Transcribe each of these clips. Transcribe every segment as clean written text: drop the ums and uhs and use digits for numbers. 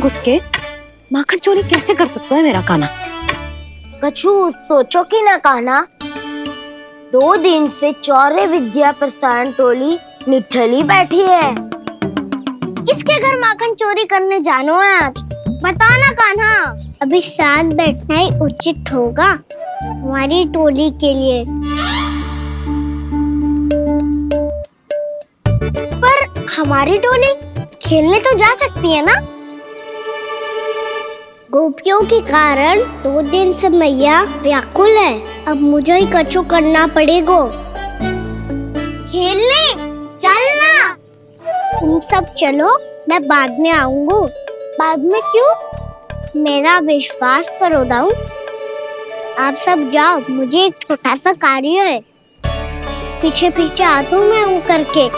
घुस के माखन चोरी कैसे कर सकता है मेरा कान्हा? कछु सोचो कि ना कान्हा, 2 दिन से चौर्य विद्या प्रसारण टोली निठली बैठी है। किसके घर माखन चोरी करने जानो है आज? बताना कान्हा। अभी साथ बैठना ही उचित होगा हमारी टोली के लिए। पर हमारी टोली खेलने तो जा सकती है ना? गोपियों के कारण 2 दिन से मैया व्याकुल है। अब मुझे ही कछु करना पड़ेगा। खेलने चलना। तुम सब चलो, मैं बाद में आऊंगा। बाद में क्यों? मेरा विश्वास करो दाऊ। आप सब जाओ, मुझे एक छोटा सा कार्य है। पीछे पीछे आता हूँ मैं करके।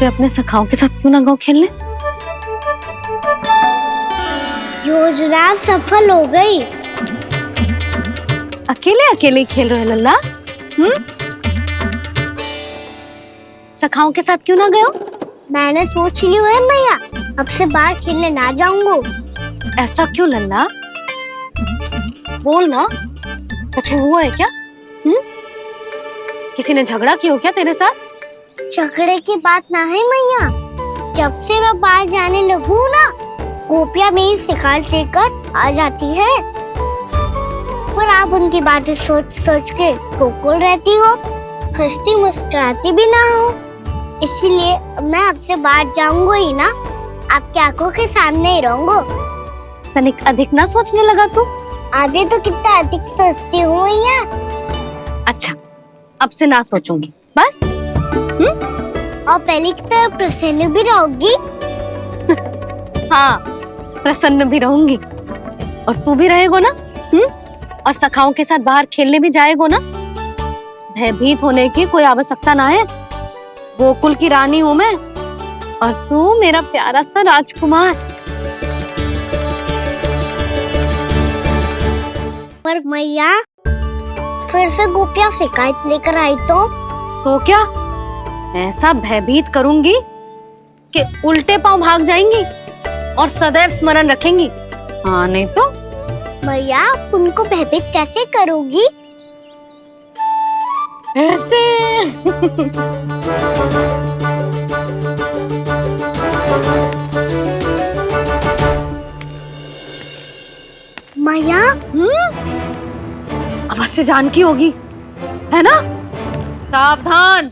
अपने सखाओं के साथ क्यों ना गाँव खेलने? योजना सफल हो गई। अकेले अकेले खेल रहे लल्ला? सखाओं के साथ क्यों ना गए? मैंने सोच लिया है मैया, अब से बाहर खेलने ना जाऊंगा। ऐसा क्यों लल्ला? बोल ना, कुछ हुआ है क्या? किसी ने झगड़ा किया हो क्या तेरे साथ? झगड़े की बात ना है मैया। जब से मैं बाहर जाने लगू ना, गोपियां मेरी शिकायत लेकर आ जाती है। पर आप उनकी बातें सोच सोच के गोकुल रहती हो, हंसती मुस्कुराती भी ना हो। इसलिए मैं आपसे बाहर जाऊंगा ही ना, आपकी आंखों के सामने ही रहूंगा। तनिक अधिक ना सोचने लगा तू? आगे तो कितना अधिक सोचती हूँ मैया। अच्छा, अब से ना सोचूंगी बस। और पहले की तरह प्रसन्न भी रहोगी? हाँ, प्रसन्न भी रहूंगी। और तू भी रहेगा ना? और सखाओं के साथ बाहर खेलने भी जाएगा ना? भयभीत होने की कोई आवश्यकता ना है। गोकुल की रानी हूँ मैं, और तू मेरा प्यारा सा राजकुमार। पर मैया, फिर से गोपियां शिकायत लेकर आई तो क्या? ऐसा भयभीत करूंगी कि उल्टे पांव भाग जाएंगी और सदैव स्मरण रखेंगी। हाँ नहीं तो? मैया, आप उनको भयभीत कैसे करोगी? ऐसे। मैया, अवश्य जानकी होगी, है ना? सावधान।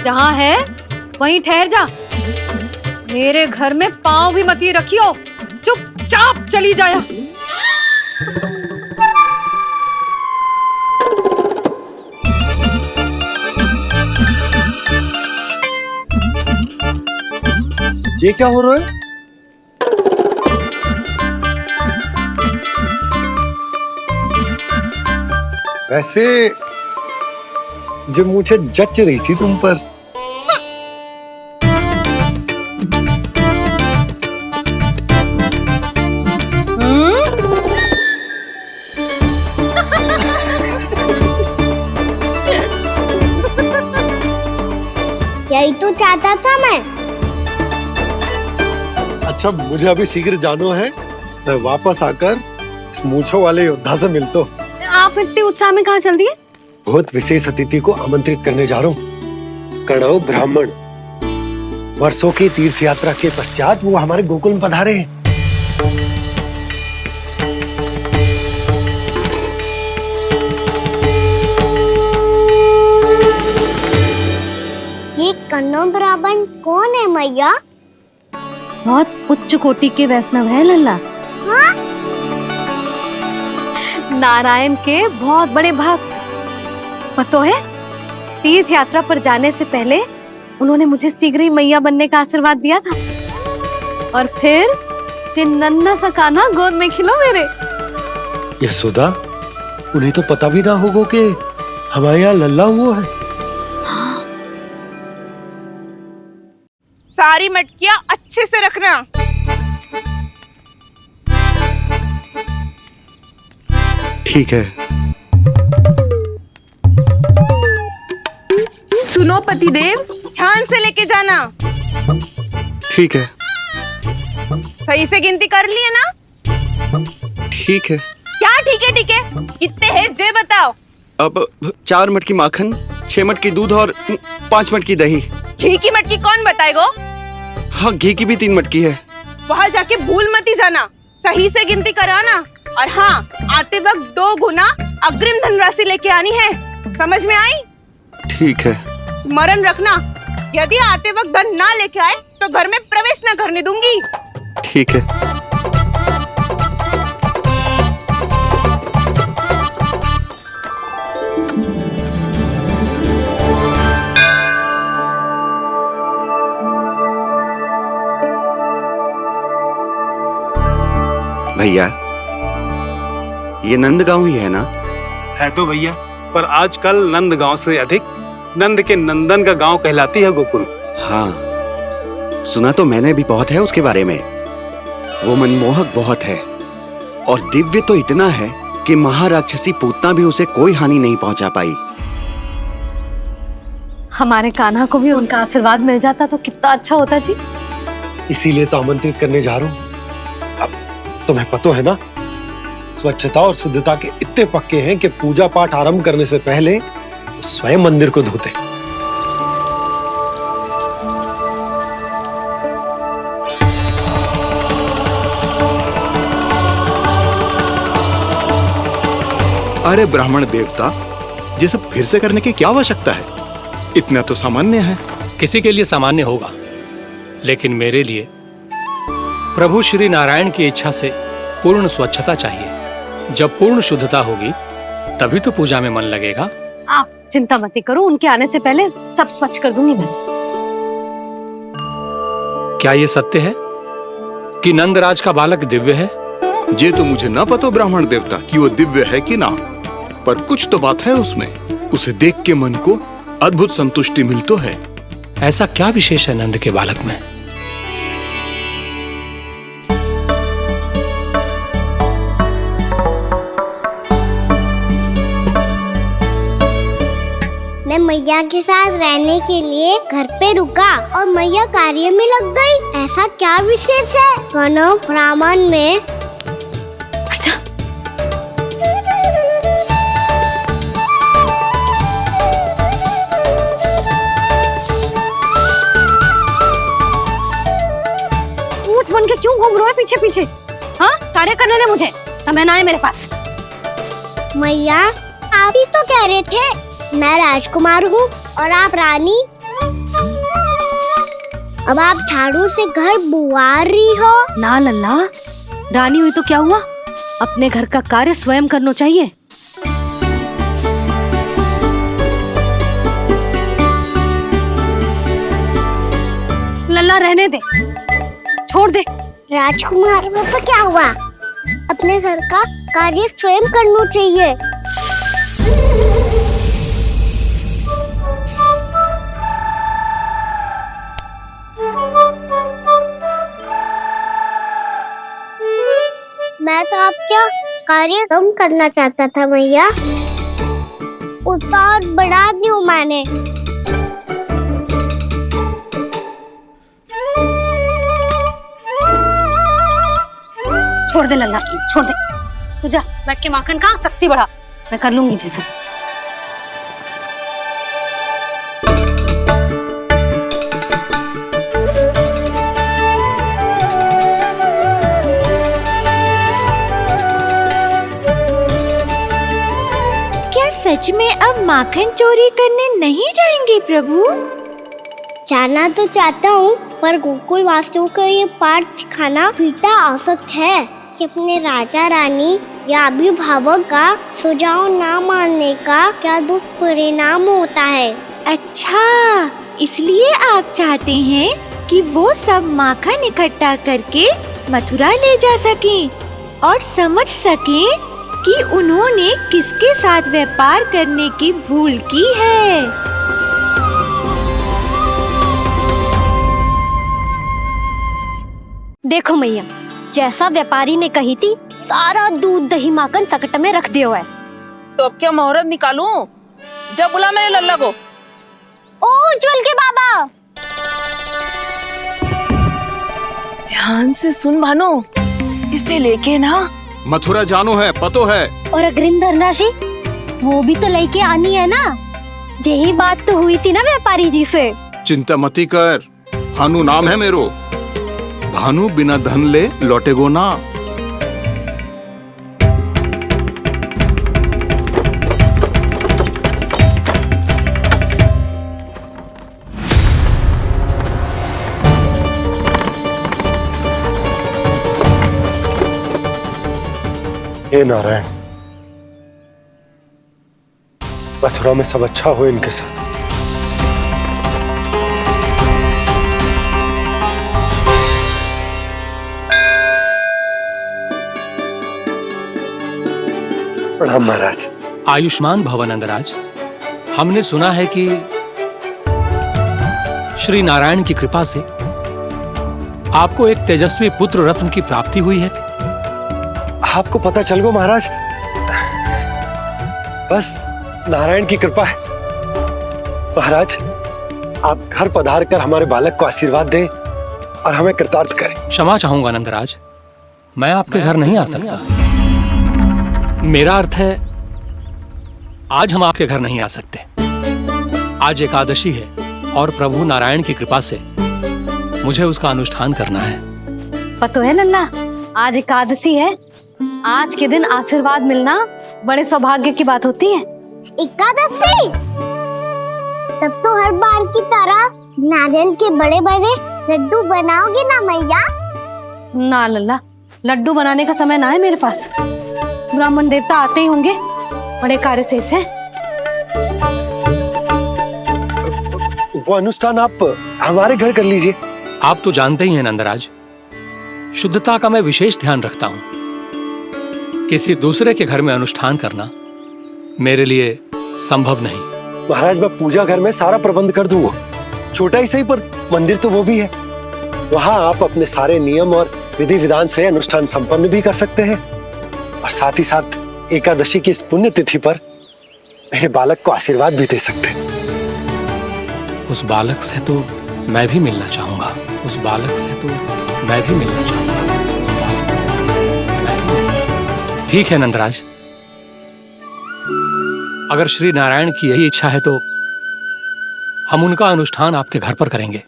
जहाँ है वहीं ठहर जा। मेरे घर में पाँव भी मत ही रखियो, चुपचाप चली जाया। ये क्या हो रहा है? वैसे जो मुझे जच रही थी तुम पर। यही तो चाहता था मैं। अच्छा, मुझे अभी शीघ्र जाना है। मैं वापस आकर इस मूंछों वाले योद्धा से मिलता हूँ। आप इतने उत्साह में कहाँ चल दिए? बहुत विशेष अतिथि को आमंत्रित करने जा रहा हूँ। कणव ब्राह्मण। वर्षों की तीर्थ यात्रा के पश्चात वो हमारे गोकुल में पधारे हैं। ये कणव ब्राह्मण कौन है मैया? बहुत उच्च कोटि के वैष्णव है लल्ला। हाँ? नारायण के बहुत बड़े भक्त। पता है, तीर्थ यात्रा पर जाने से पहले उन्होंने मुझे शीघ्र ही मैया बनने का आशीर्वाद दिया था। और फिर बच्चे नन्ना सा कान्हा गोद में खिलो मेरे। यशोदा, उन्हें तो पता भी ना होगा कि हमारे यहाँ लल्ला हुआ है। सारी मटकियां अच्छे से रखना। ठीक है। सुनो पतिदेव, ध्यान से लेके जाना। ठीक है। सही से गिनती कर लिए ना? ठीक है। क्या ठीक है? ठीक है कितने हैं जे बताओ। अब 4 मटकी माखन, 6 मटकी दूध और 5 मटकी दही। घी की मटकी कौन बताएगा? हाँ, घी की भी 3 मटकी है। वहाँ जाके भूल मती जाना, सही से गिनती कराना। और हाँ, आते वक्त 2 गुना अग्रिम धनराशि लेके आनी है। समझ में आई? ठीक है। स्मरण रखना, यदि आते वक्त धन ना लेके आए तो घर में प्रवेश न करने दूंगी। ठीक है। भैया, ये नंदगांव ही है ना? है तो भैया, पर आजकल नंदगांव से अधिक नंद के नंदन का गांव कहलाती है गोकुल। हाँ, सुना तो मैंने भी बहुत है उसके बारे में। वो मनमोहक बहुत है और दिव्य तो इतना है कि महाराक्षसी पूतना भी उसे कोई हानि नहीं पहुंचा पाई। हमारे कान्हा को भी उनका आशीर्वाद मिल जाता तो कितना अच्छा होता जी। इसीलिए तो आमंत्रित करने जा रहा हूँ। अब तुम्हें पता है ना, स्वच्छता और शुद्धता के इतने पक्के हैं कि पूजा पाठ आरंभ करने से पहले स्वयं मंदिर को धोते। अरे ब्राह्मण देवता, ये सब फिर से करने की क्या आवश्यकता है? इतना तो सामान्य है। किसी के लिए सामान्य होगा, लेकिन मेरे लिए प्रभु श्री नारायण की इच्छा से पूर्ण स्वच्छता चाहिए। जब पूर्ण शुद्धता होगी तभी तो पूजा में मन लगेगा। आप चिंता मत करो, उनके आने से पहले सब स्वच्छ कर दूंगी मैं। क्या ये सत्य है कि नंदराज का बालक दिव्य है? ये तो मुझे ना पता ब्राह्मण देवता कि वो दिव्य है कि ना, पर कुछ तो बात है उसमें। उसे देख के मन को अद्भुत संतुष्टि मिल तो है। ऐसा क्या विशेष है नंद के बालक में? मैं मैया के साथ रहने के लिए घर पे रुका और मैया कार्य में लग गई। ऐसा क्या विशेष है दोनों ब्राह्मण में? अच्छा, पूछ बन के क्यों घूम रहे हो पीछे पीछे? हाँ, कार्य करने दे मुझे, समय ना है मेरे पास। मैया, आप ही तो कह रहे थे मैं राजकुमार हूँ और आप रानी। अब आप झाड़ू से घर बुआ रही हो। ना लल्ला, रानी हुई तो क्या हुआ, अपने घर का कार्य स्वयं करना चाहिए। लल्ला रहने दे, छोड़ दे। राजकुमार में तो क्या हुआ, अपने घर का कार्य स्वयं करना चाहिए। मैं तो आपका कार्य कम करना चाहता था मैया, उसका और बढ़ा दूं मैंने। छोड़ दे लल्ला, छोड़ दे। तू जा बैठ के माखन खा, शक्ति बढ़ा, मैं कर लूंगी जैसा। सच में अब माखन चोरी करने नहीं जाएंगे प्रभु? जाना तो चाहता हूँ, पर गोकुल वासियों को ये पाठ सिखाना पिता आवश्यक है कि अपने राजा रानी या अभिभावक का सुझाव ना मानने का क्या दुष्परिणाम होता है। अच्छा, इसलिए आप चाहते हैं कि वो सब माखन इकट्ठा करके मथुरा ले जा सकें और समझ सकें कि उन्होंने किसके साथ व्यापार करने की भूल की है। देखो मैया, जैसा व्यापारी ने कही थी, सारा दूध दही माखन सकट में रख दियो है। तो अब क्या मुहूर्त निकालूं? जब बुला मेरे लल्ला को। ओ उज्जवल के बाबा, ध्यान से सुन भानु, इसे लेके ना मथुरा जानो है, पतो है। और अग्रिम धनराशि वो भी तो लेके आनी है ना। यही बात तो हुई थी ना व्यापारी जी से। चिंता मती कर, भानु नाम है मेरो। भानु बिना धन ले लौटेगो ना। हे नारायण, मथुरा में सब अच्छा हो इनके साथ। प्रणाम महाराज। आयुष्मान भव नंदराज। हमने सुना है कि श्री नारायण की कृपा से आपको एक तेजस्वी पुत्र रत्न की प्राप्ति हुई है। आपको पता चल गो महाराज, बस नारायण की कृपा है। महाराज, आप घर पधार कर हमारे बालक को आशीर्वाद दें और हमें कृतार्थ करें। क्षमा चाहूंगा नंदराज, मैं आपके घर नहीं आ सकता। मेरा अर्थ है, आज हम आपके घर नहीं आ सकते। आज एकादशी है और प्रभु नारायण की कृपा से मुझे उसका अनुष्ठान करना है। पतो है लल्ला, आज एकादशी है। आज के दिन आशीर्वाद मिलना बड़े सौभाग्य की बात होती है। एकादशी, तब तो हर बार की तरह नारियल के बड़े बड़े लड्डू बनाओगे ना मैया? ना लल्ला, लड्डू बनाने का समय ना है मेरे पास। ब्राह्मण देवता आते ही होंगे, बड़े कार्य शेष है। वो अनुष्ठान आप हमारे घर कर लीजिए। आप तो जानते ही हैं नंदराज, शुद्धता का मैं विशेष ध्यान रखता हूं। किसी दूसरे के घर में अनुष्ठान करना मेरे लिए संभव नहीं। महाराज, मैं पूजा घर में सारा प्रबंध कर दूंगा। छोटा ही सही, पर मंदिर तो वो भी है। वहां आप अपने सारे नियम और विधि विधान से अनुष्ठान संपन्न भी कर सकते हैं और साथ ही साथ एकादशी की इस पुण्य तिथि पर मेरे बालक को आशीर्वाद भी दे सकते हैं। उस बालक से तो मैं भी मिलना चाहूंगा। उस बालक से तो मैं भी मिलना चाहूंगा। ठीक है नंदराज, अगर श्री नारायण की यही इच्छा है तो हम उनका अनुष्ठान आपके घर पर करेंगे।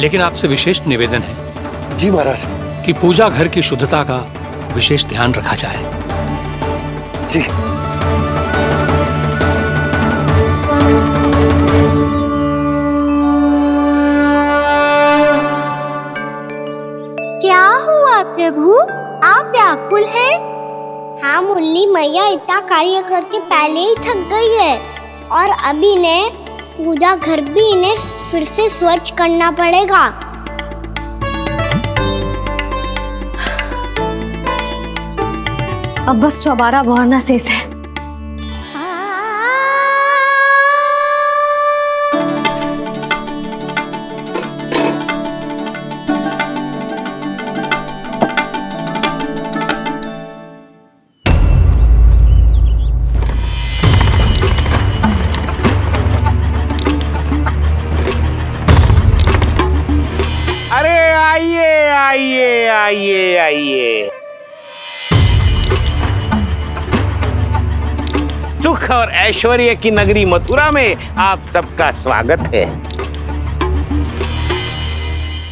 लेकिन आपसे विशेष निवेदन है। जी महाराज। कि पूजा घर की शुद्धता का विशेष ध्यान रखा जाए। जी। क्या हुआ प्रभु, आप व्याकुल हैं? हाँ मुरली मैया इतना कार्य करके पहले ही थक गई है और अभी ने पूजा घर भी इन्हें फिर से स्वच्छ करना पड़ेगा। अब बस चौबारा बहाना शेष है। अरे आइए आइए आइए आइए, सुख और ऐश्वर्य की नगरी मथुरा में आप सबका स्वागत है।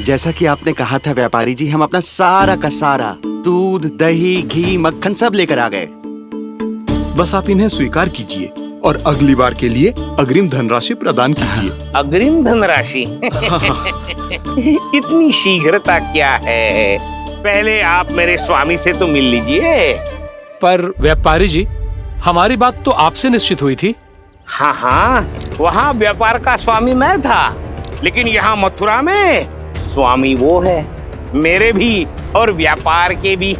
जैसा कि आपने कहा था व्यापारी जी, हम अपना सारा का सारा दूध दही घी मक्खन सब लेकर आ गए। बस आप इन्हें स्वीकार कीजिए और अगली बार के लिए अग्रिम धनराशि प्रदान कीजिए। अग्रिम धनराशि? इतनी शीघ्रता क्या है? पहले आप मेरे स्वामी से तो मिल लीजिए। पर व्यापारी जी, हमारी बात तो आपसे निश्चित हुई थी। हाँ हाँ, वहाँ व्यापार का स्वामी मैं था, लेकिन यहाँ मथुरा में स्वामी वो है मेरे भी और व्यापार के भी।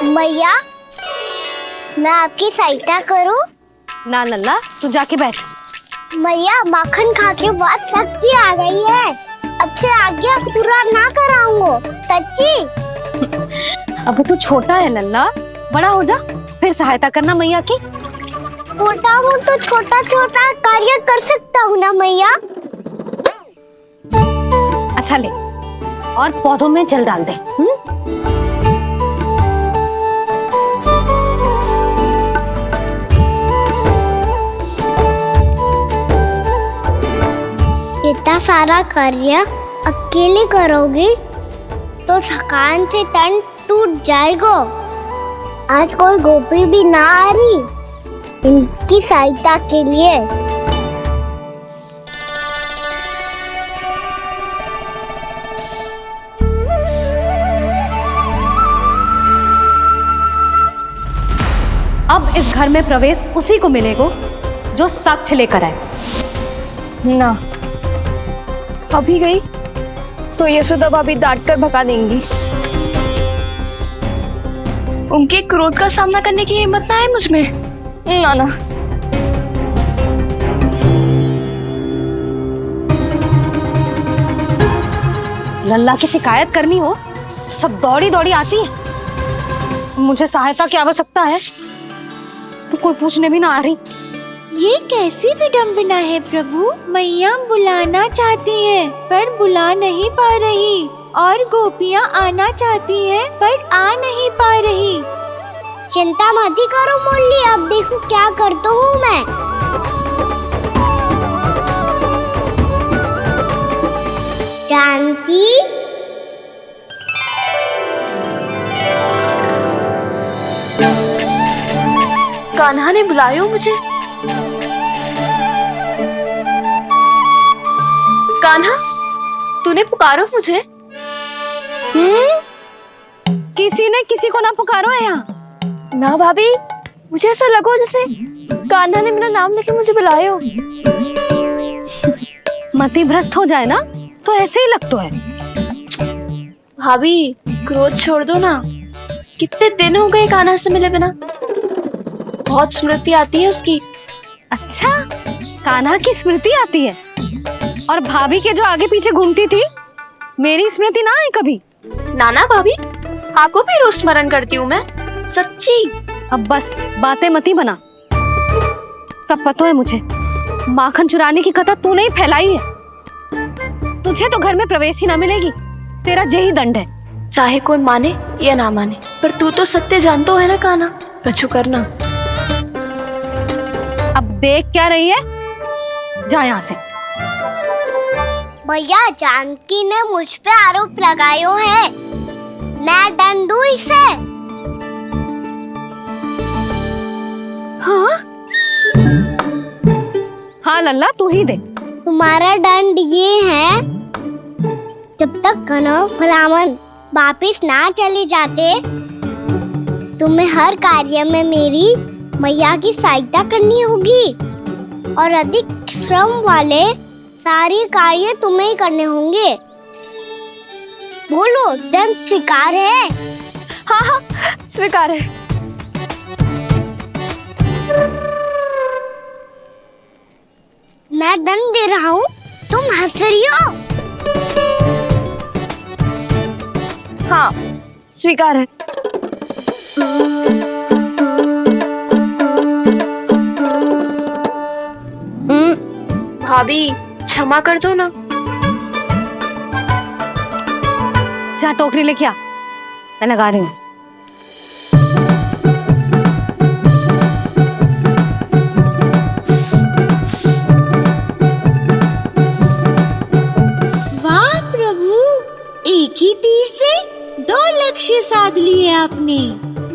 मैया, मैं आपकी सहायता करूं? ना लल्ला, तू जाके बैठ। मैया, माखन खा के बहुत शक्ति आ गई है। अब से आगे पूरा ना कराऊंगा, सच्ची। अब तू छोटा है लल्ला, बड़ा हो जा फिर सहायता करना मैया की। छोटा हूँ तो छोटा छोटा कार्य कर सकता हूँ ना मैया। अच्छा ले, और पौधों में जल डाल दे। इतना सारा कार्य अकेले करोगी तो थकान से तन टूट जाएगा। आज कोई गोपी भी ना आ रही इनकी सहायता के लिए। अब इस घर में प्रवेश उसी को मिलेगा जो साक्ष्य लेकर आए। ना, अभी गई तो यशोदा भाभी डांट कर भगा देंगी। उनके क्रोध का सामना करने की हिम्मत ना है मुझ में। ना ना। लल्ला की शिकायत करनी हो सब दौड़ी दौड़ी आती है। मुझे सहायता की आवश्यकता है तो कोई पूछने भी ना आ रही। ये कैसी विडंबना है प्रभु। मैया बुलाना चाहती हैं पर बुला नहीं पा रही, और गोपियाँ आना चाहती हैं पर आ नहीं पा रही। चिंता मत ही करो मुरली, अब देखो क्या करता हूँ मैं। जानकी, कान्हा ने बुलाया मुझे। कान्हा, तूने पुकारो मुझे? किसी ने किसी को ना पुकारो है यहाँ। ना भाभी, मुझे ऐसा लगो जैसे कान्हा ने मेरा नाम लेके मुझे बुलायो। मति भ्रष्ट हो जाए ना तो ऐसे ही लगता है। भाभी, क्रोध छोड़ दो ना। कितने दिन हो गए कान्हा से मिले बिना। बहुत स्मृति आती है उसकी। अच्छा, कान्हा की स्मृति आती है? और भाभी के जो आगे पीछे घूमती थी, मेरी स्मृति ना है कभी? नाना भाभी, आपको भी रोज स्मरण करती हूँ मैं, सच्ची। अब बस बातें मत ही बना। सब पता है मुझे। माखन चुराने की कथा तूने ही फैलाई है। तुझे तो घर में प्रवेश ही ना मिलेगी। तेरा यही दंड है। चाहे कोई माने या ना माने, पर तू तो सत्य जानता है ना कान्हा। कछु करना। अब देख क्या रही है, जा यहाँ से। भैया, जानकी ने मुझ पे आरोप लगायो है। मैं दंड दूं इसे? हाँ हाँ लल्ला, तू ही दे। तुम्हारा दंड ये है, जब तक कनव फलावन वापिस ना चले जाते, तुम्हें हर कार्य में मेरी मैया की सहायता करनी होगी, और अधिक श्रम वाले सारे कार्य तुम्हें ही करने होंगे। बोलो, दंड स्वीकार है? हाँ हाँ, स्वीकार है। मैं दंड दे रहा हूँ, तुम हंस रही हो? हाँ, स्वीकार है। भाभी, क्षमा कर दो ना। जा टोकरी लेके आ, मैं लगा रही हूँ। वाह प्रभु, एक ही तीर से 2 लक्ष्य साध लिए आपने।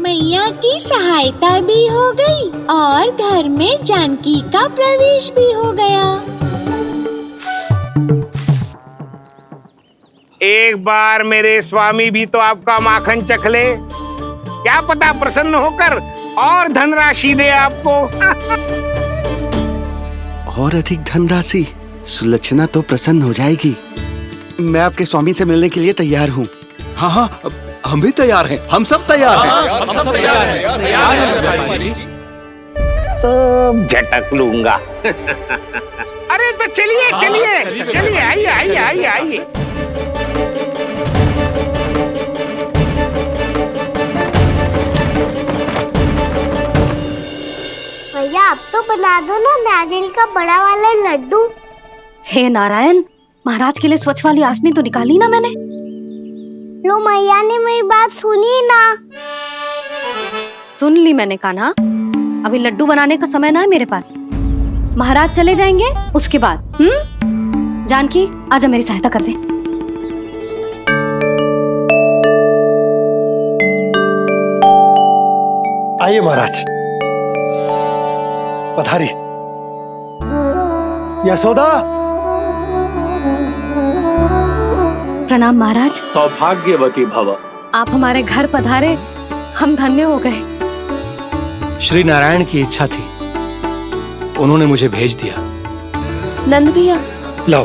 मैया की सहायता भी हो गई और घर में जानकी का प्रवेश भी हो गया। एक बार मेरे स्वामी भी तो आपका माखन चख ले। क्या पता प्रसन्न होकर और धनराशि दे आपको। और अधिक धनराशि? सुलक्षणा तो प्रसन्न हो जाएगी। मैं आपके स्वामी से मिलने के लिए तैयार हूँ। हाँ हाँ, हम भी तैयार हैं, हम सब तैयार हैं। हम सब तैयार हैं। सब झटक लूंगा। अरे तो चलिए चलिए चलिए, आइए आइए आइए आइए। भैया आप तो बना दो ना नारियल का बड़ा वाला लड्डू। हे नारायण, महाराज के लिए स्वच्छ वाली आसनी तो निकाली ना मैंने। लो मैया ने मेरी बात सुनी ना। सुन ली मैंने कान्हा, अभी लड्डू बनाने का समय ना है मेरे पास। महाराज चले जाएंगे उसके बाद। जानकी आजा मेरी सहायता कर दे। आइए महाराज, पधारी। यशोदा। प्रणाम महाराज। सौभाग्यवती भव। आप हमारे घर पधारे, हम धन्य हो गए। श्री नारायण की इच्छा थी, उन्होंने मुझे भेज दिया। नंद भैया लाओ।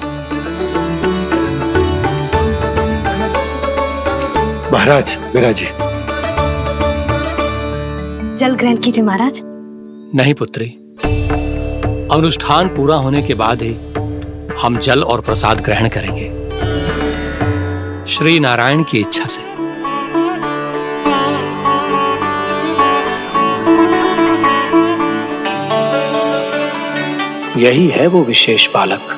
महाराज विराजी। जल ग्रहण कीजिए महाराज। नहीं पुत्री, अनुष्ठान पूरा होने के बाद ही हम जल और प्रसाद ग्रहण करेंगे, श्री नारायण की इच्छा से। यही है वो विशेष बालक।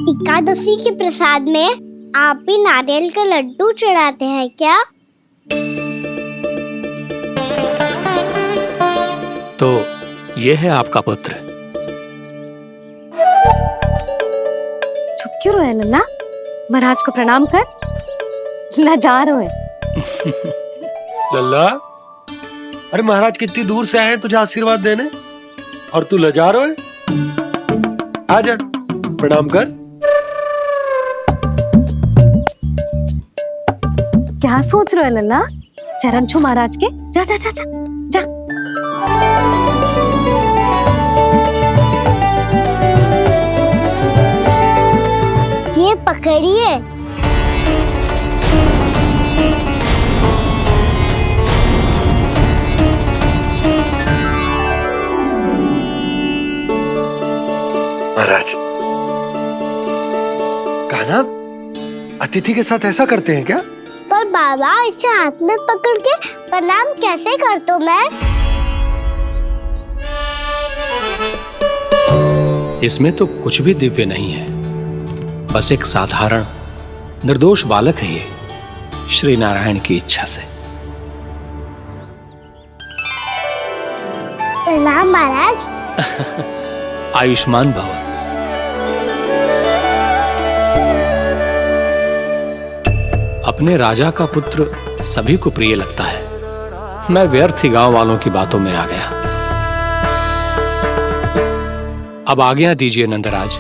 एकादशी के प्रसाद में आप भी नारियल का लड्डू चढ़ाते हैं क्या? तो ये है आपका पुत्र। चुप क्यों रोए लल्ला? महाराज को प्रणाम कर। लजा रोए। लल्ला, अरे महाराज कितनी दूर से आए हैं तुझे आशीर्वाद देने, और तू लजा रोए? आजा प्रणाम कर। क्या सोच रहे हो लल्ला? चरण छू महाराज के। जा जा जा जा जा। ये पकड़िए। महाराज, कान्हा अतिथि के साथ ऐसा करते हैं क्या? पर बाबा इसे हाथ में पकड़ के प्रणाम कैसे करता हूँ मैं? इसमें तो कुछ भी दिव्य नहीं है, बस एक साधारण निर्दोष बालक है ये, श्री नारायण की इच्छा से। प्रणाम महाराज। आयुष्मान भव। अपने राजा का पुत्र सभी को प्रिय लगता है। मैं व्यर्थ ही गांव वालों की बातों में आ गया। अब आज्ञा दीजिए नंदराज,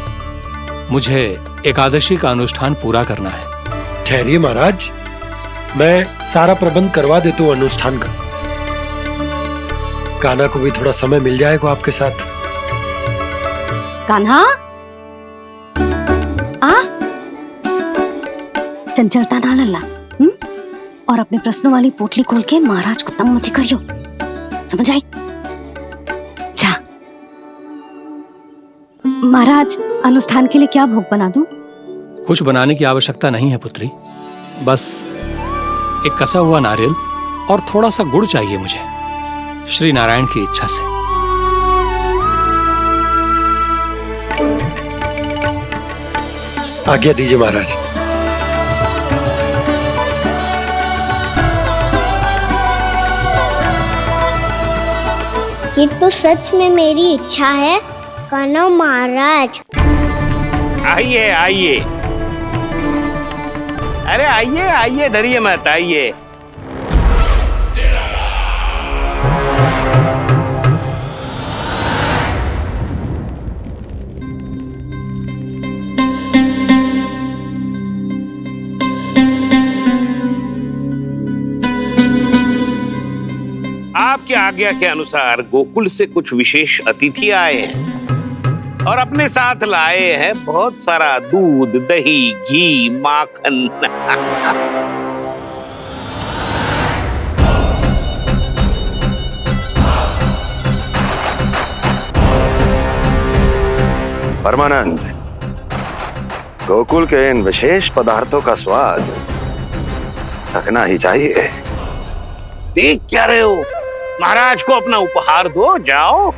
मुझे एकादशी का अनुष्ठान पूरा करना है। ठहरिए महाराज, मैं सारा प्रबंध करवा देता हूँ अनुष्ठान का। कान्हा को भी थोड़ा समय मिल जाएगा आपके साथ। कान्हा आ, चंचलता ना लल्ला। और अपने प्रश्नों वाली पोटली खोल के महाराज को तंग मत करियो, समझ आई? जा महाराज, अनुष्ठान के लिए क्या भोग बना दूं? कुछ बनाने की आवश्यकता नहीं है पुत्री, बस एक कसा हुआ नारियल और थोड़ा सा गुड़ चाहिए मुझे, श्री नारायण की इच्छा से। आज्ञा दीजिए महाराज। ये तो सच में मेरी इच्छा है कान्हा महाराज। आइए आइए, अरे आइए आइए, डरिए मत, आइए। आपकी आज्ञा के अनुसार गोकुल से कुछ विशेष अतिथि आए हैं और अपने साथ लाए हैं बहुत सारा दूध, दही, घी, माखन। परमानंद, गोकुल के इन विशेष पदार्थों का स्वाद चखना ही चाहिए। देख क्या रहे हो? महाराज को अपना उपहार दो, जाओ।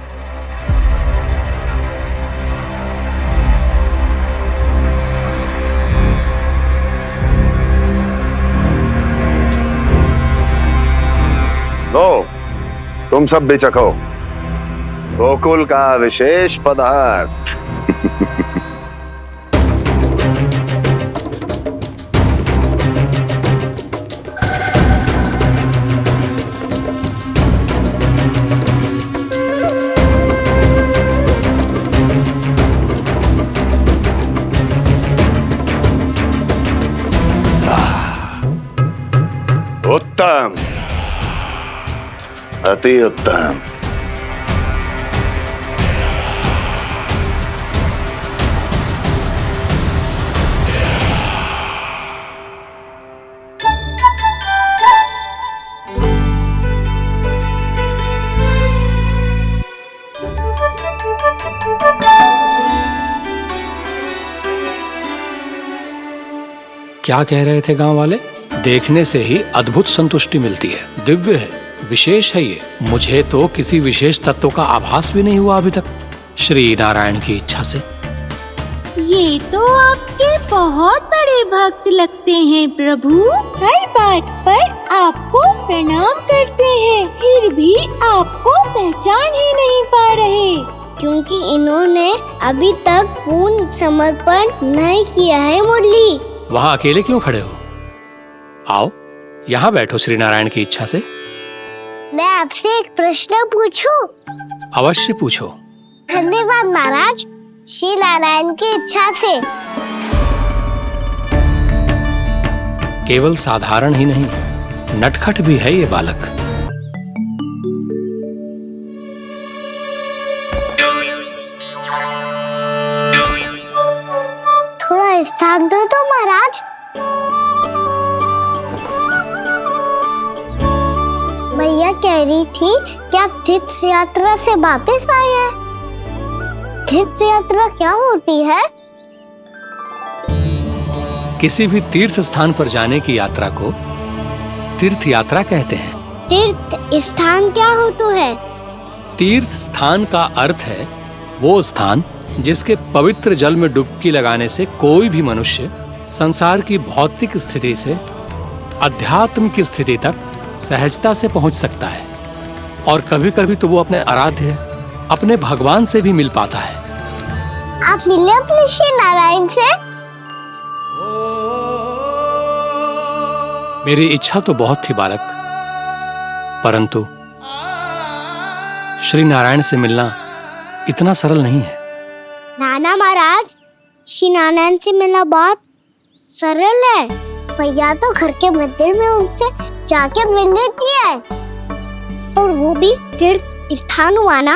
लो, तुम सब भी चखो गोकुल का विशेष पदार्थ। उत्तम, अति उत्तम। क्या कह रहे थे गांव वाले? देखने से ही अद्भुत संतुष्टि मिलती है, दिव्य है, विशेष है ये। मुझे तो किसी विशेष तत्व का आभास भी नहीं हुआ अभी तक, श्री नारायण की इच्छा से। ये तो आपके बहुत बड़े भक्त लगते हैं प्रभु। हर बात पर आपको प्रणाम करते हैं, फिर भी आपको पहचान ही नहीं पा रहे। क्योंकि इन्होंने अभी तक पूर्ण समर्पण नहीं किया है मुरली। वहाँ अकेले क्यों खड़े हो? आओ यहाँ बैठो श्री नारायण की इच्छा से। मैं आपसे एक प्रश्न पूछूं? अवश्य पूछो। धन्यवाद महाराज, श्री नारायण की इच्छा से। केवल साधारण ही नहीं, नटखट भी है ये बालक। थोड़ा स्थान दो तो महाराज। मैया कह रही थी कि आप तीर्थ यात्रा से वापस आए हैं। तीर्थ यात्रा क्या होती है? किसी भी तीर्थ स्थान पर जाने की यात्रा को तीर्थ यात्रा कहते हैं। तीर्थ स्थान क्या होता है? तीर्थ स्थान का अर्थ है वो स्थान जिसके पवित्र जल में डुबकी लगाने से कोई भी मनुष्य संसार की भौतिक स्थिति से अध्यात्म की स्थिति तक सहजता से पहुंच सकता है, और कभी कभी तो वो अपने आराध्य, अपने भगवान से भी मिल पाता है। आप मिले अपने श्री नारायण से? मेरी इच्छा तो बहुत थी बालक, परंतु श्री नारायण से मिलना इतना सरल नहीं है। नाना महाराज, श्री नारायण से मिलना बहुत सरल है। भैया तो घर के मंदिर में उनसे जाके मिल लेती है, और वो भी तीर्थ स्थान हुआ ना।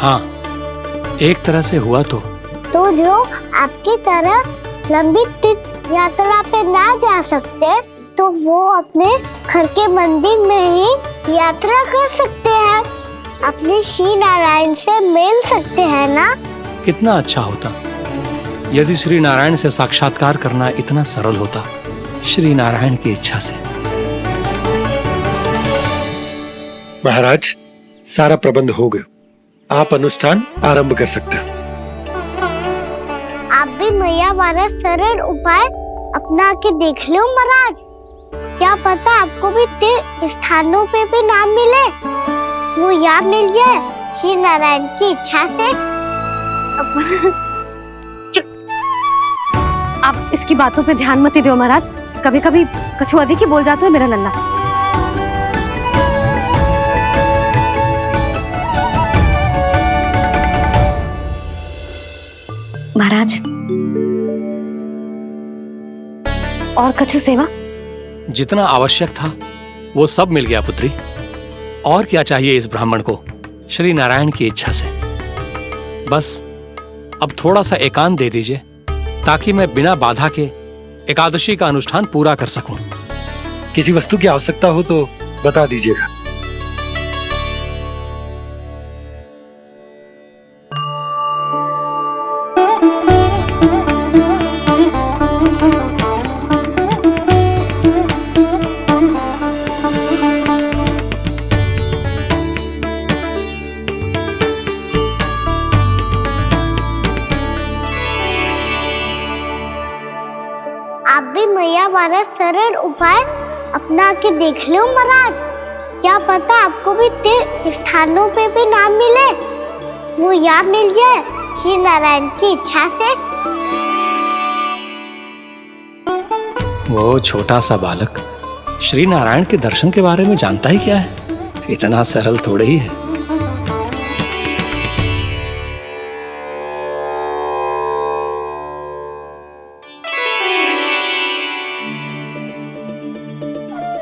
हाँ, एक तरह से हुआ तो जो आपकी तरह लंबी तीर्थ यात्रा पे ना जा सकते, तो वो अपने घर के मंदिर में ही यात्रा कर सकते हैं, अपने श्री नारायण से मिल सकते हैं ना। कितना अच्छा होता यदि श्री नारायण से साक्षात्कार करना इतना सरल होता, श्री नारायण की इच्छा से। महाराज, सारा प्रबंध हो गया, आप अनुष्ठान आरंभ कर सकते हैं। आप भी मैया वाला सरल उपाय अपना के देख लो महाराज। क्या पता आपको भी तीर्थ स्थानों पे भी नाम मिले, वो यहाँ मिल जाए श्री नारायण की इच्छा से। आप इसकी बातों पे ध्यान मत दो महाराज, कभी कभी कछुआ देखी बोल जाता है मेरा लल्ला। और कछु सेवा? जितना आवश्यक था वो सब मिल गया पुत्री। और क्या चाहिए इस ब्राह्मण को श्री नारायण की इच्छा से? बस अब थोड़ा सा एकांत दे दीजिए ताकि मैं बिना बाधा के एकादशी का अनुष्ठान पूरा कर सकूं। किसी वस्तु की आवश्यकता हो तो बता दीजिएगा। आप भी मैया वाला सरल उपाय अपना के देख लो महाराज। क्या पता आपको भी तीर्थ स्थानों पे भी नाम मिले, वो यहाँ मिल जाए श्री नारायण की इच्छा से। वो छोटा सा बालक श्री नारायण के दर्शन के बारे में जानता ही क्या है? इतना सरल थोड़े ही है।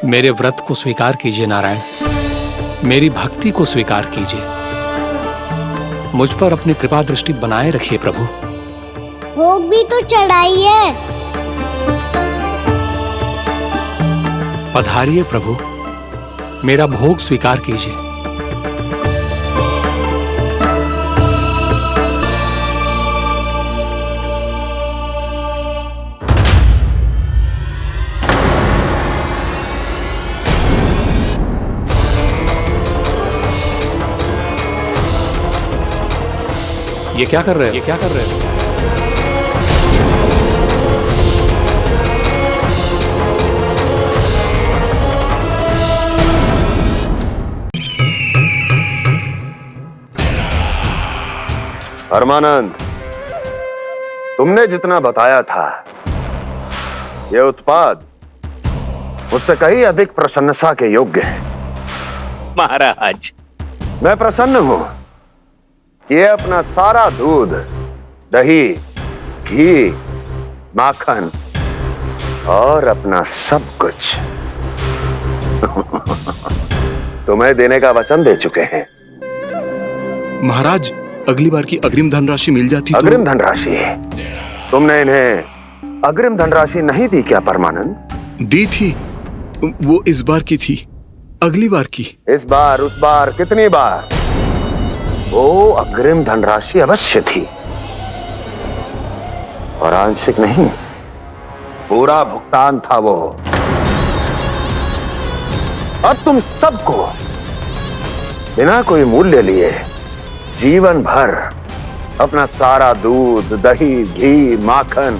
मेरे व्रत को स्वीकार कीजिए नारायण, मेरी भक्ति को स्वीकार कीजिए। मुझ पर अपनी कृपा दृष्टि बनाए रखिए प्रभु। भोग भी तो चढ़ाइए। पधारिए प्रभु, मेरा भोग स्वीकार कीजिए। ये क्या कर रहे हो? ये क्या कर रहे हो? परमानंद, तुमने जितना बताया था ये उत्पाद मुझसे कहीं अधिक प्रशंसा के योग्य है। महाराज, मैं प्रसन्न हूं। ये अपना सारा दूध, दही, घी, माखन और अपना सब कुछ तुम्हें देने का वचन दे चुके हैं। महाराज, अगली बार की अग्रिम धनराशि मिल जाती तो। अग्रिम धनराशि? तुमने इन्हें अग्रिम धनराशि नहीं दी क्या परमानंद? दी थी, वो इस बार की थी, अगली बार की। इस बार, उस बार, कितनी बार? वो अग्रिम धनराशि अवश्य थी और आंशिक नहीं, पूरा भुगतान था वो। अब तुम सबको बिना कोई मूल्य लिए जीवन भर अपना सारा दूध, दही, घी, माखन,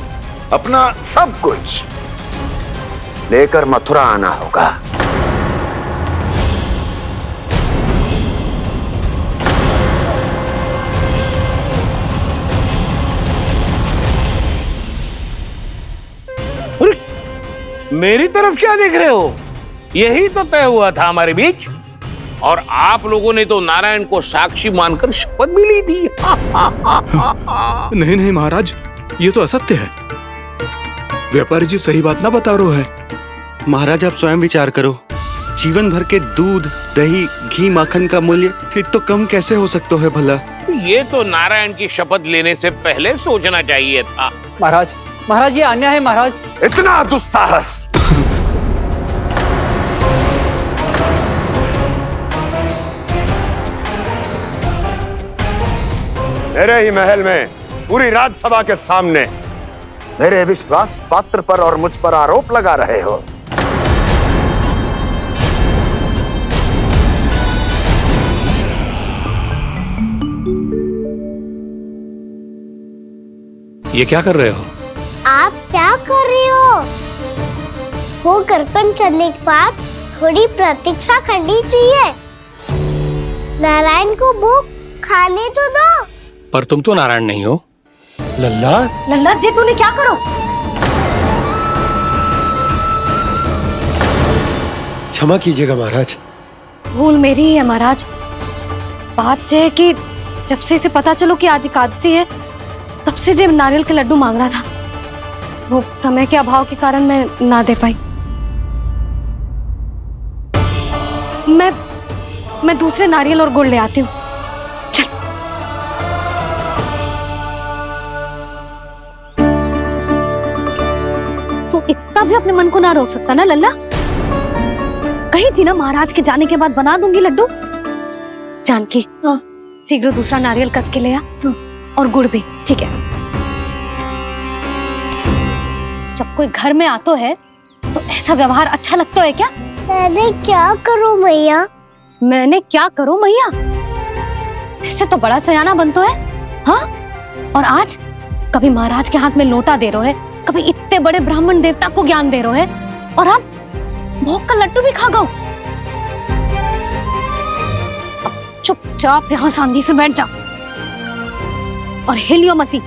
अपना सब कुछ लेकर मथुरा आना होगा। मेरी तरफ क्या देख रहे हो? यही तो तय हुआ था हमारे बीच, और आप लोगों ने तो नारायण को साक्षी मानकर शपथ भी ली थी। नहीं नहीं महाराज, ये तो असत्य है। व्यापारी जी सही बात ना बता रहे हैं। महाराज, आप स्वयं विचार करो। जीवन भर के दूध, दही, घी, माखन का मूल्य तो कम कैसे हो सकता है भला? ये तो नारायण की शपथ लेने से पहले सोचना चाहिए था। महाराज, महाराज ये अन्याय है महाराज। इतना दुस्साहस! मेरे ही महल में पूरी राजसभा के सामने मेरे विश्वास पात्र पर और मुझ पर आरोप लगा रहे हो। ये क्या कर रहे हो? आप क्या कर रहे हो? वो कर्पण करने के बाद थोड़ी प्रतीक्षा करनी चाहिए। नारायण को भोग खाने तो दो। पर तुम तो नारायण नहीं हो। लल्ला, लल्ला जी, तूने क्या करो? क्षमा कीजिएगा महाराज। भूल मेरी ही है महाराज। बात यह है कि जब से इसे पता चलो कि आज एकादशी है, तब से जे नारियल के लड्डू मांग रहा था। वो समय के अभाव के कारण मैं ना दे पाई। मैं दूसरे नारियल और गुड़ ले आती हूँ। चल। तू इतना भी अपने मन को ना रोक सकता ना लल्ला? कही थी ना महाराज के जाने के बाद बना दूंगी लड्डू। जानकी, शीघ्र दूसरा नारियल कस के ले आ और गुड़ भी। ठीक है। जब कोई घर में आतो है तो ऐसा व्यवहार अच्छा लगता है क्या? मैंने क्या करूं मैया? मैंने क्या करूं मैया? इससे तो बड़ा सयाना बनतो है। हाँ? और आज कभी महाराज के हाथ में लोटा दे रहो है, कभी इतने बड़े ब्राह्मण देवता को ज्ञान दे रहो है, और अब भोग का लड्डू भी खा गो। चुपचाप यहाँ शांति से बैठ जा और हिलियो मती।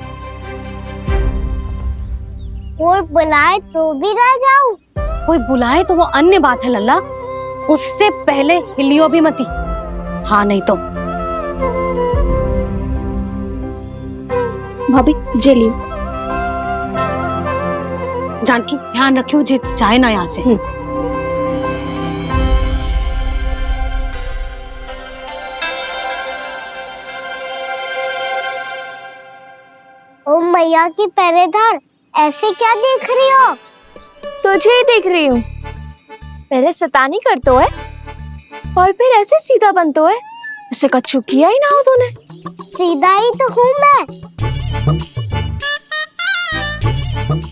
कोई बुलाए तो भी ना जाऊं? कोई बुलाए तो वो अन्य बात है लल्ला, उससे पहले हिलियो भी मती। हाँ नहीं तो। भाभी जे लियो। जानकी ध्यान रखियो जे जाए ना यहाँ से। ओ मैया की पहरेदार, ऐसे क्या देख रही हो? तुझे ही देख रही हूँ। पहले शैतानी करतो है और फिर ऐसे सीधा बनतो है। ऐसे कछु किया ही ना हो तूने। सीधा ही तो हूँ मैं।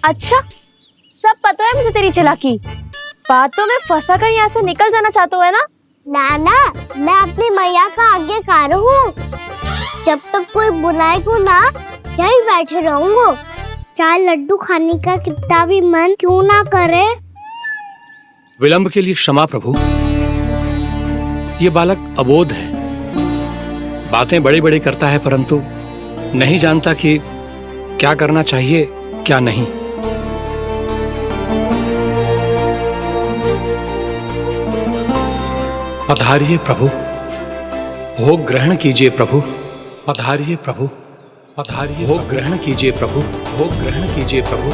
अच्छा, सब पता है मुझे तेरी चालाकी। बातों में फंसा कर यहाँ से निकल जाना चाहते है ना? नाना, मैं अपनी मैया का आज्ञाकार हूँ। जब तक कोई बुलाएगा ना, यहीं बैठे रहूंगा। चाहे लड्डू खाने का कितना भी मन क्यों ना करे। विलंब के लिए क्षमा प्रभु। ये बालक अबोध है, बातें बड़ी बड़ी करता है परंतु नहीं जानता कि क्या करना चाहिए क्या नहीं। पधारिए प्रभु, भोग ग्रहण कीजिए प्रभु। पधारिए प्रभु, पधारिए। भोग ग्रहण कीजिए प्रभु, भोग ग्रहण कीजिए प्रभु।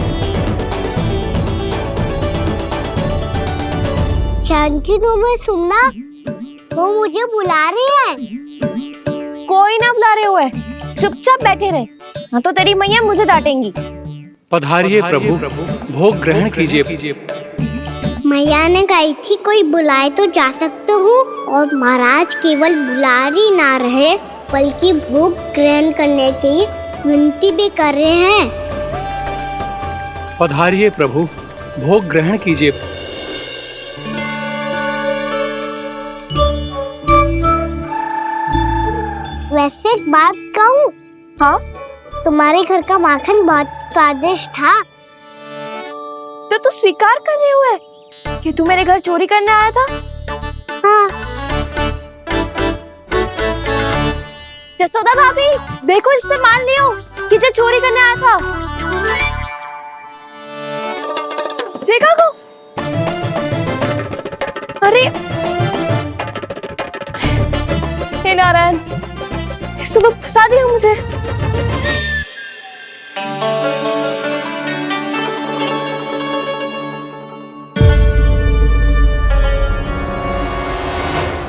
जानकी, तुम्हें सुनना, वो मुझे बुला रही है। कोई ना बुला रहे हुए, चुपचाप बैठे रहे, हाँ तो तेरी मैया मुझे डांटेंगी। पधारिए प्रभु, भोग ग्रहण कीजिए। मैया ने कही थी कोई बुलाए तो जा सकते हूँ, और महाराज केवल बुला ही ना रहे बल्कि भोग ग्रहण करने की विनती भी कर रहे हैं। पधारिए प्रभु, भोग ग्रहण कीजिए। वैसे एक बात कहूँ? हाँ? तुम्हारे घर का माखन बहुत स्वादिष्ट था। तो तू स्वीकार कर रहे हुए कि तू मेरे घर चोरी करने आया था? हाँ। जसोदा भाभी, देखो इसने मान लियो कि जो चोरी करने आया था। देखा को? अरे हे नारायण, इसने तो फंसा दिया मुझे।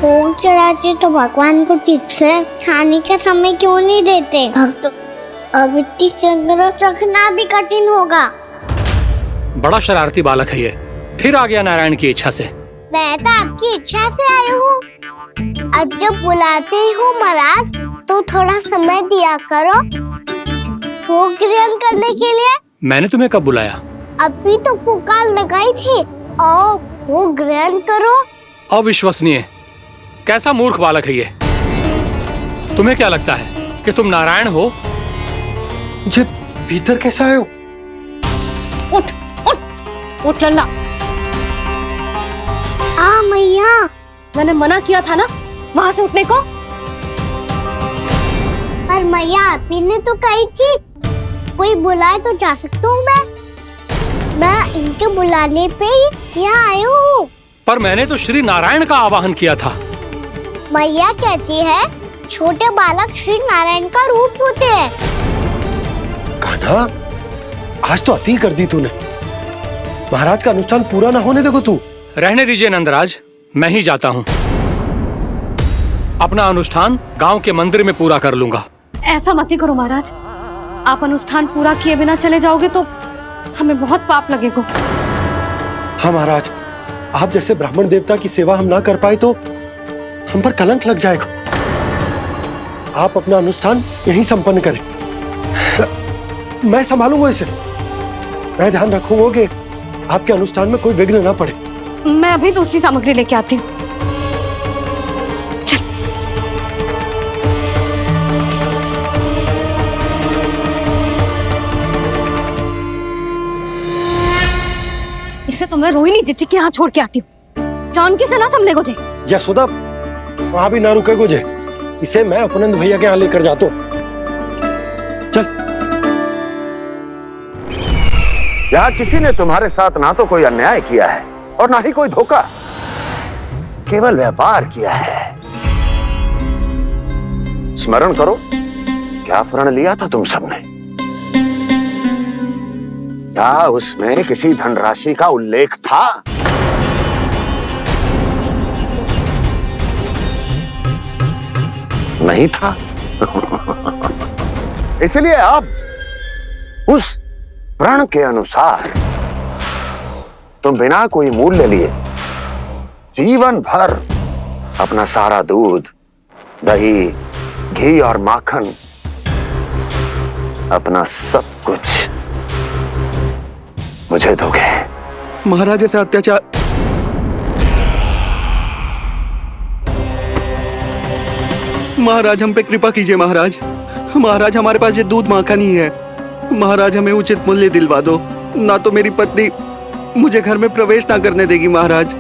भोग चढ़ाते तो भगवान को ठीक से खाने का समय क्यों नहीं देते? भक्त अब इतनी संग्रह रखना भी कठिन होगा। बड़ा शरारती बालक है ये, फिर आ गया नारायण की इच्छा से। मैं तो आपकी इच्छा से आई हूँ। अब जब बुलाते ही हो महाराज, तो थोड़ा समय दिया करो भोग ग्रहण करने के लिए। मैंने तुम्हें कब बुलाया? अभी तो पुकार लगाई थी, आओ भोग ग्रहण करो। अविश्वसनीय, कैसा मूर्ख बालक है ये। तुम्हें क्या लगता है कि तुम नारायण हो? मुझे भीतर कैसे आए हो? उठ उठ उठ लल्ला। मैया, मैंने मना किया था ना वहां से उठने को। पर मैया, आपी ने तो कही थी कोई बुलाए तो जा सकता हूँ मैं इनके बुलाने पे ही यहाँ आई हूँ। पर मैंने तो श्री नारायण का आवाहन किया था। मैया कहती है छोटे बालक श्री नारायण का रूप होते हैं। कान्हा, आज तो अति कर दी तूने। महाराज का अनुष्ठान पूरा ना होने देखो तू। रहने दीजिए नंदराज, मैं ही जाता हूँ। अपना अनुष्ठान गांव के मंदिर में पूरा कर लूंगा। ऐसा मत ही करो महाराज, आप अनुष्ठान पूरा किए बिना चले जाओगे तो हमें बहुत पाप लगेगा। हाँ महाराज, आप जैसे ब्राह्मण देवता की सेवा हम ना कर पाए तो हम पर कलंक लग जाएगा। आप अपना अनुष्ठान यहीं संपन्न करें, मैं संभालूंगा इसे। मैं ध्यान रखूंगा कि आपके अनुष्ठान में कोई विघ्न ना पड़े। मैं अभी दूसरी सामग्री लेके आती हूँ। इसे तो मैं रोहिणी जीजी के यहाँ छोड़ के आती हूँ। जानकी से ना संभले गुजे। यशोदा, वहां भी ना रुके गुजे। इसे मैं अपनंद भैया के यहाँ लेकर जाता हूँ। चल। यहाँ किसी ने तुम्हारे साथ ना तो कोई अन्याय किया है और ना ही कोई धोखा, केवल व्यापार किया है। स्मरण करो, क्या प्रण लिया था तुम सबने? क्या उसमें किसी धनराशि का उल्लेख था? नहीं था। इसलिए अब उस प्रण के अनुसार तुम बिना कोई मूल्य लिए जीवन भर अपना सारा दूध, दही, घी और माखन, अपना सब कुछ मुझे दोगे। महाराज ऐसा अत्याचार। महाराज हम पे कृपा कीजिए महाराज। महाराज हमारे पास ये दूध माखन ही है। महाराज हमें उचित मूल्य दिलवा दो, ना तो मेरी पत्नी मुझे घर में प्रवेश ना करने देगी महाराज।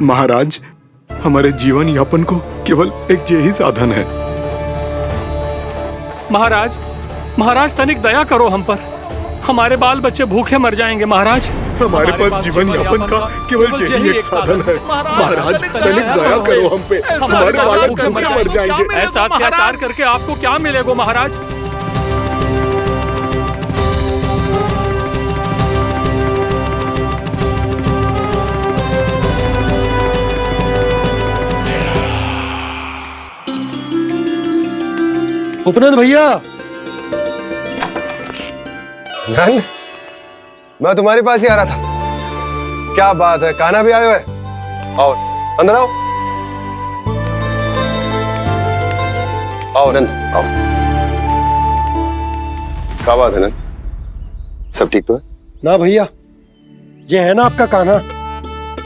महाराज हमारे जीवन यापन को केवल एक यही साधन है। महाराज, महाराज तनिक दया करो हम पर। हमारे बाल बच्चे भूखे मर जाएंगे महाराज। हमारे पास जीवन यापन का केवल यही एक साधन है। महाराज तनिक दया करो हम पे, हमारे बालक भूखे मर जाएंगे। ऐसा अत्याचार करके आपको क्या मिलेगा महाराज? उपनंद भैया। नंद, मैं तुम्हारे पास ही आ रहा था। क्या बात है, कान्हा भी आयो है? आओ अंदर आओ। आओ नंद आओ। क्या बात है नंद, सब ठीक तो है? ना भैया, ये है ना आपका कान्हा,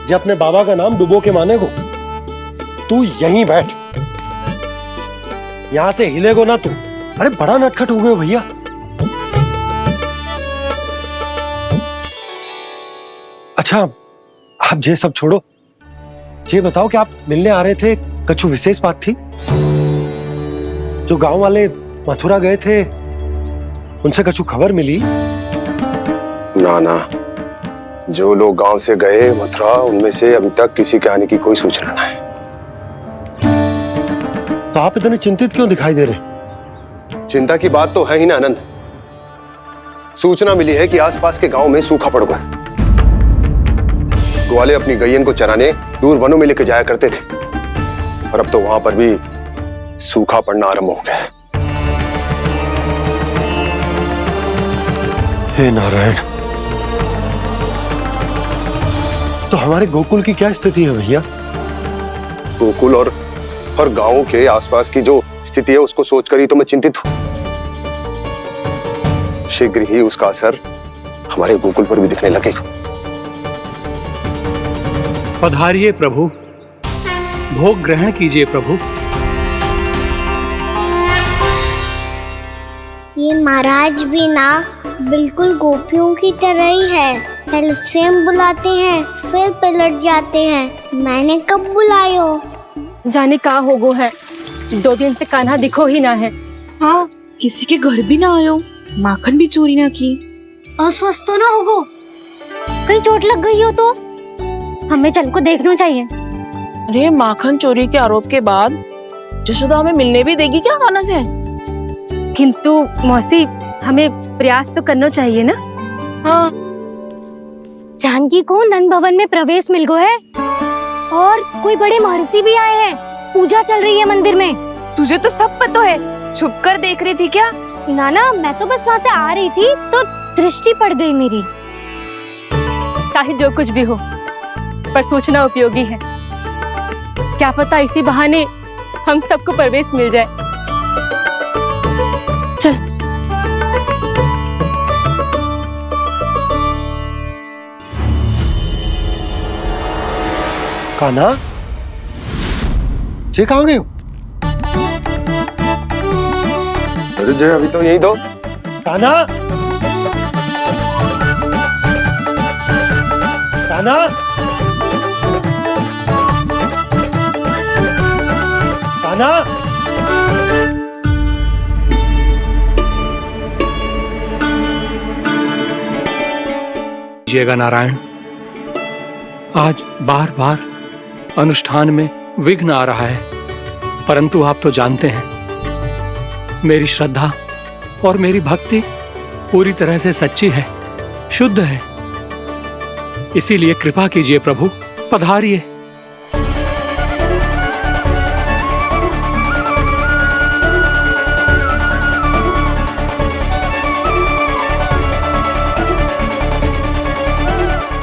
ये अपने बाबा का नाम डुबो के माने को। तू यहीं बैठ, यहां से हिलेगो ना तू। अरे बड़ा नटखट हो गए भैया। अच्छा, आप ये सब छोड़ो, ये बताओ कि आप मिलने आ रहे थे, कछु विशेष बात थी? जो गांव वाले मथुरा गए थे, उनसे कछु खबर मिली? ना ना, जो लोग गांव से गए मथुरा, उनमें से अभी तक किसी के आने की कोई सूचना नहीं। तो आप इतने चिंतित क्यों दिखाई दे रहे? चिंता की बात तो है ही ना आनंद। सूचना मिली है कि आसपास के गांव में सूखा पड़ गया। ग्वाले अपनी गैयन को चराने दूर वनों में लेके जाया करते थे, और अब तो वहां पर भी सूखा पड़ना आरंभ हो गया है। हे नारायण, तो हमारे गोकुल की क्या स्थिति है भैया? गोकुल और गांवों के आसपास की जो स्थिति है उसको सोचकर ही तो मैं चिंतित हूं। शीघ्र ही उसका असर हमारे गोकुल पर भी दिखने लगेगा। पधारिए प्रभु, भोग ग्रहण कीजिए प्रभु। ये महाराज भी ना बिल्कुल गोपियों की तरह ही है। पहले स्वयं बुलाते हैं, फिर पलट जाते हैं। मैंने कब बुलायो? जाने का होगो है, 2 दिन से कान्हा दिखो ही ना है। हाँ, किसी के घर भी ना आयो, माखन भी चोरी ना की। अस्वस्थ तो ना होगो, कहीं चोट लग गई हो तो? हमें चल को देखना चाहिए। अरे माखन चोरी के आरोप के बाद जशोदा हमें मिलने भी देगी क्या कान्हा से? किंतु मौसी, हमें प्रयास तो करना चाहिए ना। हाँ। जानकी को नंद भवन में प्रवेश मिल गया है और कोई बड़े महर्षि भी आए हैं। पूजा चल रही है मंदिर में। तुझे तो सब पता है, छुप कर देख रही थी क्या? नाना, मैं तो बस वहाँ से आ रही थी तो दृष्टि पड़ गई मेरी। चाहे जो कुछ भी हो, पर सोचना उपयोगी है। क्या पता इसी बहाने हम सबको प्रवेश मिल जाए। चल। कान्हा, जे कहाँ गए हो? अरे जय, अभी तो यही दो। कान्हा, कान्हा, कान्हा। जिएगा नारायण, आज बार बार अनुष्ठान में विघ्न आ रहा है, परंतु आप तो जानते हैं मेरी श्रद्धा और मेरी भक्ति पूरी तरह से सच्ची है, शुद्ध है। इसीलिए कृपा कीजिए प्रभु, पधारिए।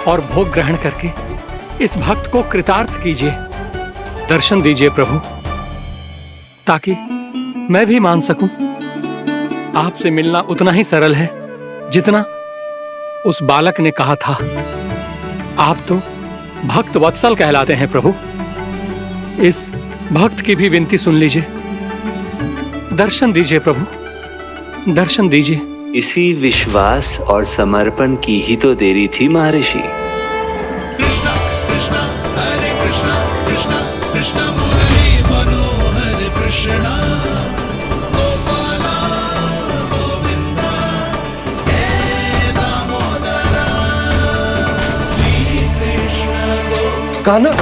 और भोग ग्रहण करके इस भक्त को कृतार्थ कीजिए। दर्शन दीजिए प्रभु, ताकि मैं भी मान सकूं। आपसे मिलना उतना ही सरल है जितना उस बालक ने कहा था। आप तो भक्त वत्सल कहलाते हैं प्रभु। इस भक्त की भी विनती सुन लीजिए। दर्शन दीजिए प्रभु, दर्शन दीजिए। इसी विश्वास और समर्पण की ही तो देरी थी महर्षि। कृष्णा कृष्णा हरे कृष्णा कृष्णा कृष्णा मुरली मनोहर कृष्णा गोपाला गोविंदा हे दामोदरा श्री कृष्ण गोविंदा। कान्हा,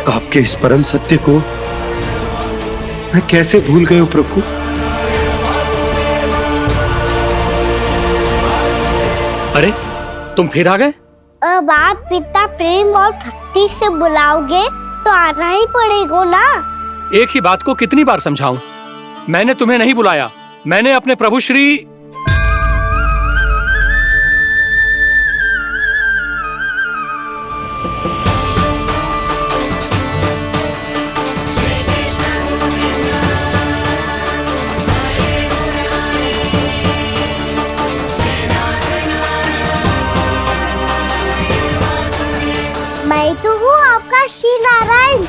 आपके इस परम सत्य को मैं कैसे भूल गया हूं प्रभु। अरे तुम फिर आ गए? अब आप इतना प्रेम और भक्ति से बुलाओगे तो आना ही पड़ेगा ना। एक ही बात को कितनी बार समझाऊं? मैंने तुम्हें नहीं बुलाया, मैंने अपने प्रभु श्री मैं तो हूँ आपका श्री नारायण।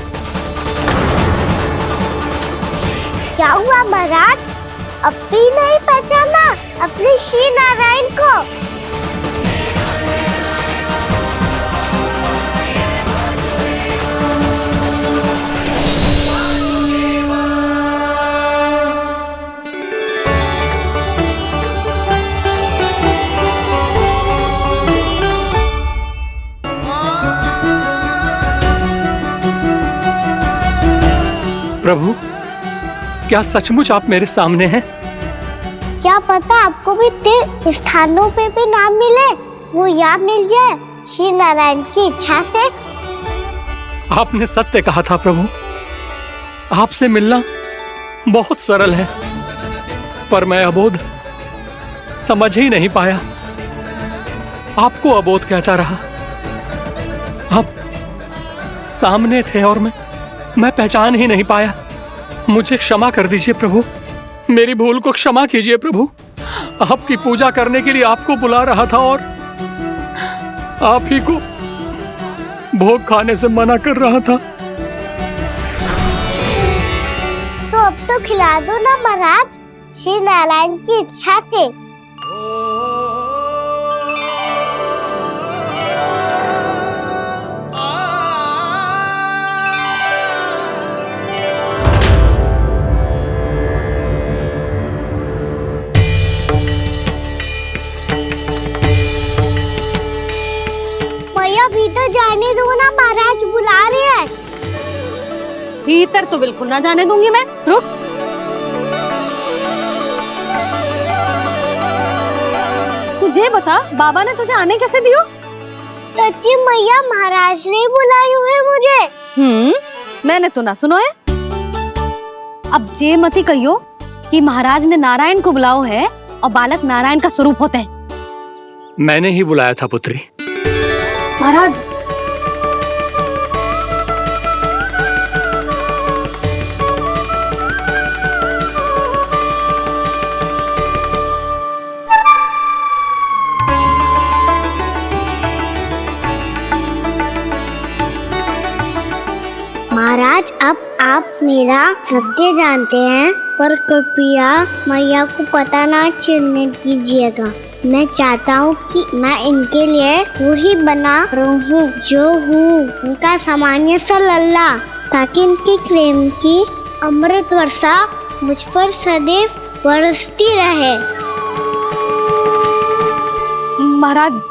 क्या हुआ महाराज, अब भी नहीं पहचाना अपने श्री नारायण को? प्रभु, क्या सचमुच आप मेरे सामने हैं? क्या पता आपको भी तीर्थ स्थानों पे भी नाम मिले, वो यहाँ मिल जाए श्री नारायण की इच्छा से। आपने सत्य कहा था प्रभु, आपसे मिलना बहुत सरल है, पर मैं अबोध समझ ही नहीं पाया। आपको अबोध कहता रहा। आप सामने थे और मैं पहचान ही नहीं पाया। मुझे क्षमा कर दीजिए प्रभु, मेरी भूल को क्षमा कीजिए प्रभु। आपकी पूजा करने के लिए आपको बुला रहा था और आप ही को भोग खाने से मना कर रहा था। तो अब तो खिला दो ना महाराज, श्री नारायण की इच्छा से। भीतर जाने दो ना, महाराज बुला रहे हैं। भीतर तो बिल्कुल ना जाने दूंगी मैं। रुक। तुझे बता, बाबा ने तुझे आने कैसे दियो? सच्ची मैया, महाराज ने बुलाई हुई मुझे। मैंने तो ना सुनो है। अब जे मती कहियो कि महाराज ने नारायण को बुलाओ है और बालक नारायण का स्वरूप होते हैं। मैंने ही बुलाया था पुत्री। महाराज, महाराज, अब आप मेरा सत्य जानते हैं, पर कृपया मैया को पता ना चलने दीजिएगा। मैं चाहता हूँ कि मैं इनके लिए वही बना रहूँ जो हूँ, उनका सामान्य सा लल्ला, ताकि इनके प्रेम की अमृत वर्षा मुझ पर सदैव बरसती रहे। महाराज,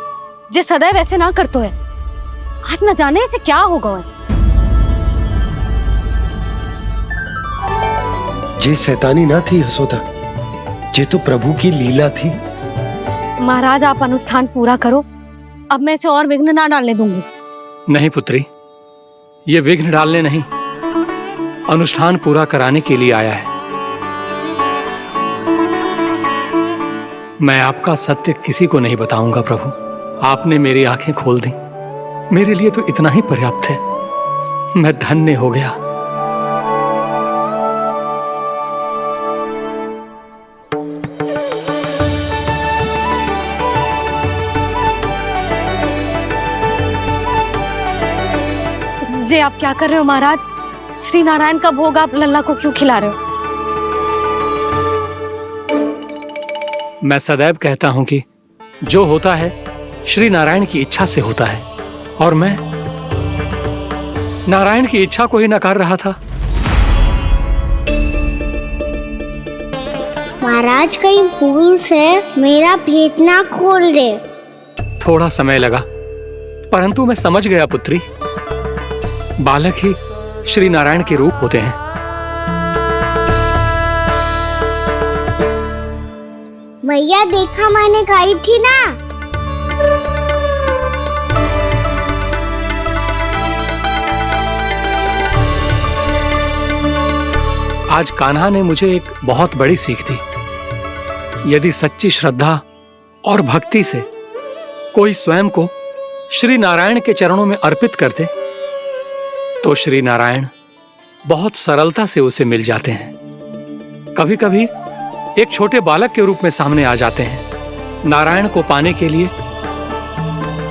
जे सदैव ऐसे ना करतो है, आज न जाने इसे क्या होगा है। जे शैतानी ना थी यशोदा, जे तो प्रभु की लीला थी। महाराज, आप अनुष्ठान पूरा करो, अब मैं इसे और विघ्न ना डालने दूंगी। नहीं पुत्री, ये विघ्न डालने नहीं, अनुष्ठान पूरा कराने के लिए आया है। मैं आपका सत्य किसी को नहीं बताऊंगा प्रभु। आपने मेरी आंखें खोल दी, मेरे लिए तो इतना ही पर्याप्त है। मैं धन्य हो गया। जे आप क्या कर रहे हो महाराज? श्री नारायण का भोग आप लल्ला को क्यों खिला रहे हो? मैं सदैव कहता हूं कि जो होता है श्री नारायण की इच्छा से होता है, और मैं नारायण की इच्छा को ही नकार रहा था। महाराज, कहीं भूल से मेरा भेद ना खोल दे। थोड़ा समय लगा, परंतु मैं समझ गया पुत्री। बालक ही श्री नारायण के रूप होते हैं। मैया, देखा मैंने कही थी ना। आज कान्हा ने मुझे एक बहुत बड़ी सीख दी। यदि सच्ची श्रद्धा और भक्ति से कोई स्वयं को श्री नारायण के चरणों में अर्पित कर दे, तो श्री नारायण बहुत सरलता से उसे मिल जाते हैं। कभी कभी एक छोटे बालक के रूप में सामने आ जाते हैं। नारायण को पाने के लिए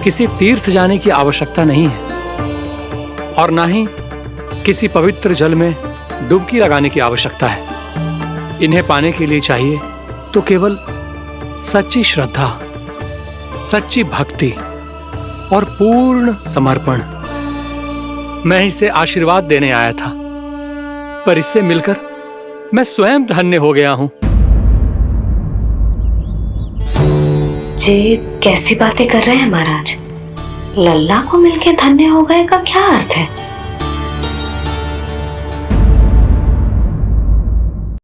किसी तीर्थ जाने की आवश्यकता नहीं है, और ना ही किसी पवित्र जल में डुबकी लगाने की आवश्यकता है। इन्हें पाने के लिए चाहिए तो केवल सच्ची श्रद्धा, सच्ची भक्ति और पूर्ण समर्पण। मैं इसे आशीर्वाद देने आया था, पर इससे मिलकर मैं स्वयं धन्य हो गया हूं। जे कैसी बातें कर रहे हैं महाराज? लल्ला को मिलके धन्य हो गए का क्या अर्थ है?